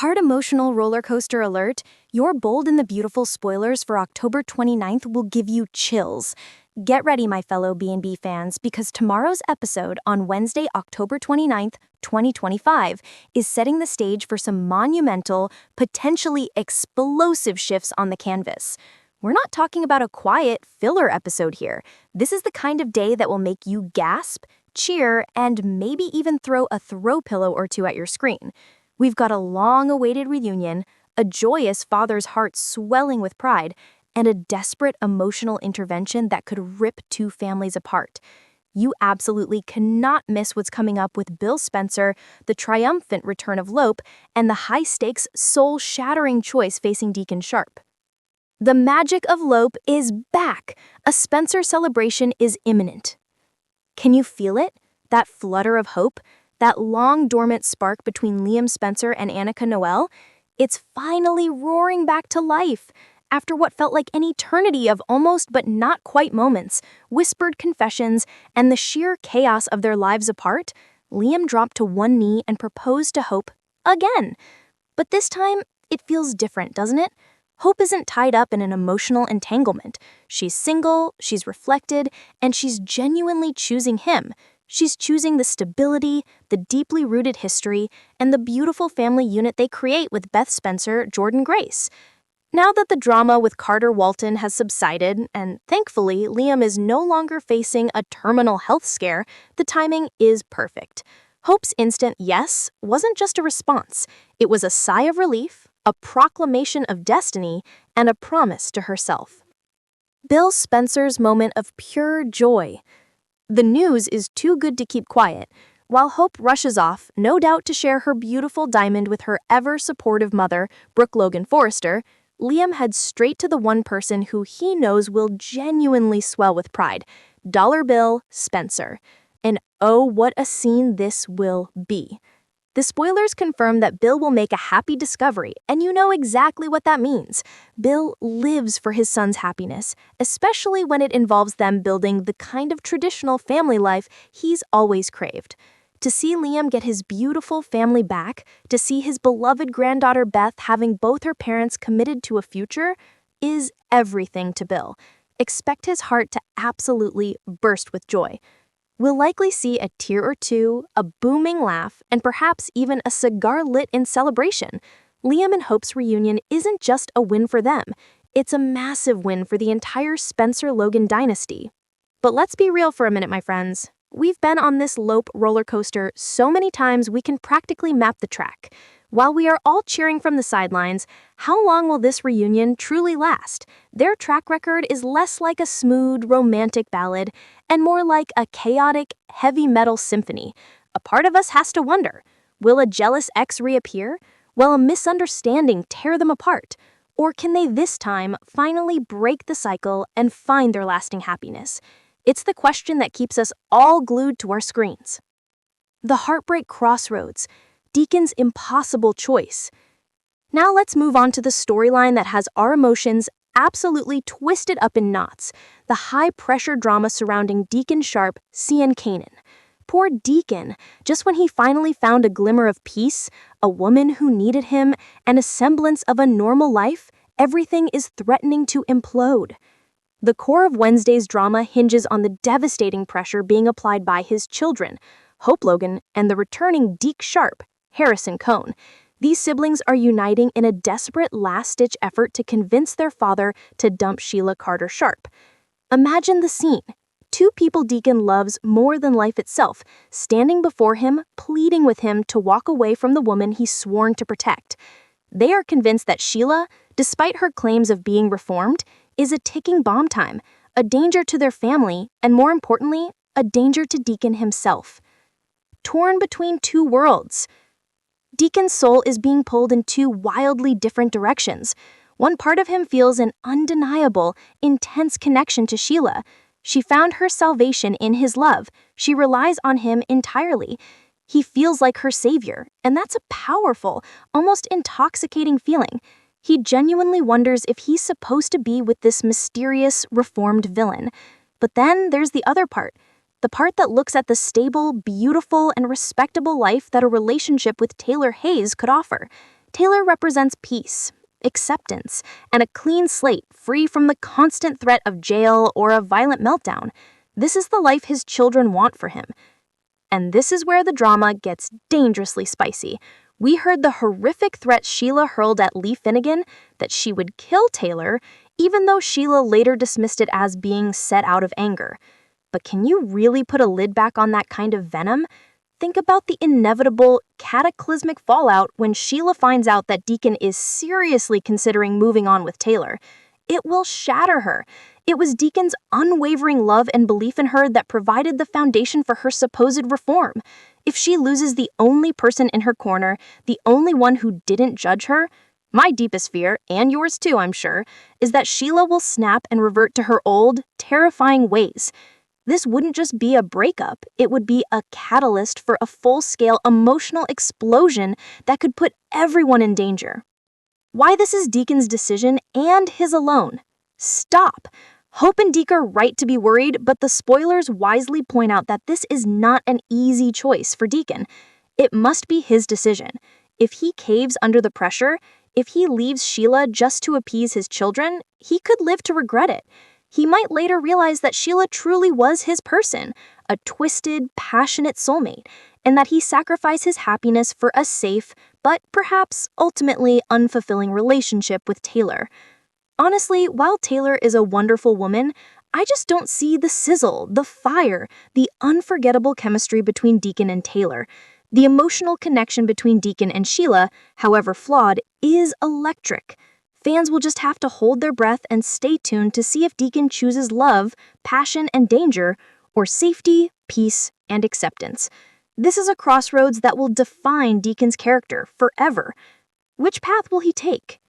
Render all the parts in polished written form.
Hard emotional roller coaster alert. Your Bold and the Beautiful spoilers for October 29th will give you chills. Get ready, my fellow B&B fans, because tomorrow's episode on Wednesday, October 29th, 2025, is setting the stage for some monumental, potentially explosive shifts on the canvas. We're not talking about a quiet filler episode here. This is the kind of day that will make you gasp, cheer, and maybe even throw a throw pillow or two at your screen. We've got a long-awaited reunion, a joyous father's heart swelling with pride, and a desperate emotional intervention that could rip two families apart. You absolutely cannot miss what's coming up with Bill Spencer, the triumphant return of Lope, and the high-stakes, soul-shattering choice facing Deacon Sharp. The magic of Lope is back. A Spencer celebration is imminent. Can you feel it? That flutter of hope? That long-dormant spark between Liam Spencer and Annika Noel? It's finally roaring back to life. After what felt like an eternity of almost but not quite moments, whispered confessions, and the sheer chaos of their lives apart, Liam dropped to one knee and proposed to Hope again. But this time, it feels different, doesn't it? Hope isn't tied up in an emotional entanglement. She's single, she's reflected, and she's genuinely choosing him. She's choosing the stability, the deeply rooted history, and the beautiful family unit they create with Beth Spencer, Jordan Grace. Now that the drama with Carter Walton has subsided, and thankfully Liam is no longer facing a terminal health scare, the timing is perfect. Hope's instant yes wasn't just a response. It was a sigh of relief, a proclamation of destiny, and a promise to herself. Bill Spencer's moment of pure joy. The news is too good to keep quiet. While Hope rushes off, no doubt to share her beautiful diamond with her ever-supportive mother, Brooke Logan Forrester, Liam heads straight to the one person who he knows will genuinely swell with pride, Dollar Bill Spencer. And oh, what a scene this will be. The spoilers confirm that Bill will make a happy discovery, and you know exactly what that means. Bill lives for his son's happiness, especially when it involves them building the kind of traditional family life he's always craved. To see Liam get his beautiful family back, to see his beloved granddaughter Beth having both her parents committed to a future, is everything to Bill. Expect his heart to absolutely burst with joy. We'll likely see a tear or two, a booming laugh, and perhaps even a cigar lit in celebration. Liam and Hope's reunion isn't just a win for them. It's a massive win for the entire Spencer-Logan dynasty. But let's be real for a minute, my friends. We've been on this Lope roller coaster so many times we can practically map the track. While we are all cheering from the sidelines, how long will this reunion truly last? Their track record is less like a smooth, romantic ballad and more like a chaotic, heavy metal symphony. A part of us has to wonder, will a jealous ex reappear? Will a misunderstanding tear them apart? Or can they this time finally break the cycle and find their lasting happiness? It's the question that keeps us all glued to our screens. The heartbreak crossroads. Deacon's impossible choice. Now let's move on to the storyline that has our emotions absolutely twisted up in knots, the high-pressure drama surrounding Deacon Sharp, C.N. Kanan. Poor Deacon, just when he finally found a glimmer of peace, a woman who needed him, and a semblance of a normal life, everything is threatening to implode. The core of Wednesday's drama hinges on the devastating pressure being applied by his children, Hope Logan and the returning Deke Sharp, Harrison Cohn. These siblings are uniting in a desperate last-ditch effort to convince their father to dump Sheila Carter Sharp. Imagine the scene. Two people Deacon loves more than life itself, standing before him, pleading with him to walk away from the woman he's sworn to protect. They are convinced that Sheila, despite her claims of being reformed, is a ticking bomb time, a danger to their family, and more importantly, a danger to Deacon himself. Torn between two worlds. Deacon's soul is being pulled in two wildly different directions. One part of him feels an undeniable, intense connection to Sheila. She found her salvation in his love. She relies on him entirely. He feels like her savior, and that's a powerful, almost intoxicating feeling. He genuinely wonders if he's supposed to be with this mysterious, reformed villain. But then there's the other part. The part that looks at the stable, beautiful, and respectable life that a relationship with Taylor Hayes could offer. Taylor represents peace, acceptance, and a clean slate free from the constant threat of jail or a violent meltdown. This is the life his children want for him. And this is where the drama gets dangerously spicy. We heard the horrific threat Sheila hurled at Lee Finnegan that she would kill Taylor, even though Sheila later dismissed it as being set out of anger. But can you really put a lid back on that kind of venom? Think about the inevitable, cataclysmic fallout when Sheila finds out that Deacon is seriously considering moving on with Taylor. It will shatter her. It was Deacon's unwavering love and belief in her that provided the foundation for her supposed reform. If she loses the only person in her corner, the only one who didn't judge her, my deepest fear, and yours too, I'm sure, is that Sheila will snap and revert to her old, terrifying ways. This wouldn't just be a breakup, it would be a catalyst for a full-scale emotional explosion that could put everyone in danger. Why this is Deacon's decision and his alone. Stop! Hope and Deke are right to be worried, but the spoilers wisely point out that this is not an easy choice for Deacon. It must be his decision. If he caves under the pressure, if he leaves Sheila just to appease his children, he could live to regret it. He might later realize that Sheila truly was his person, a twisted, passionate soulmate, and that he sacrificed his happiness for a safe, but perhaps ultimately unfulfilling relationship with Taylor. Honestly, while Taylor is a wonderful woman, I just don't see the sizzle, the fire, the unforgettable chemistry between Deacon and Taylor. The emotional connection between Deacon and Sheila, however flawed, is electric. Fans will just have to hold their breath and stay tuned to see if Deacon chooses love, passion, and danger, or safety, peace, and acceptance. This is a crossroads that will define Deacon's character forever. Which path will he take?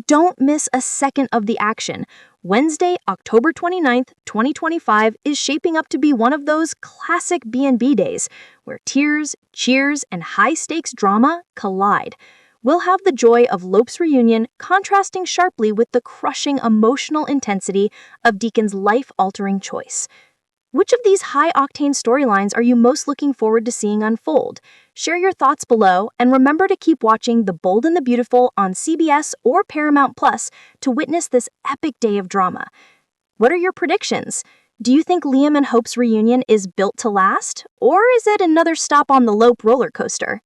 Don't miss a second of the action. Wednesday, October 29th, 2025 is shaping up to be one of those classic B&B days where tears, cheers, and high-stakes drama collide. We'll have the joy of Lope's reunion contrasting sharply with the crushing emotional intensity of Deacon's life-altering choice. Which of these high-octane storylines are you most looking forward to seeing unfold? Share your thoughts below, and remember to keep watching The Bold and the Beautiful on CBS or Paramount Plus to witness this epic day of drama. What are your predictions? Do you think Liam and Hope's reunion is built to last, or is it another stop on the Lope roller coaster?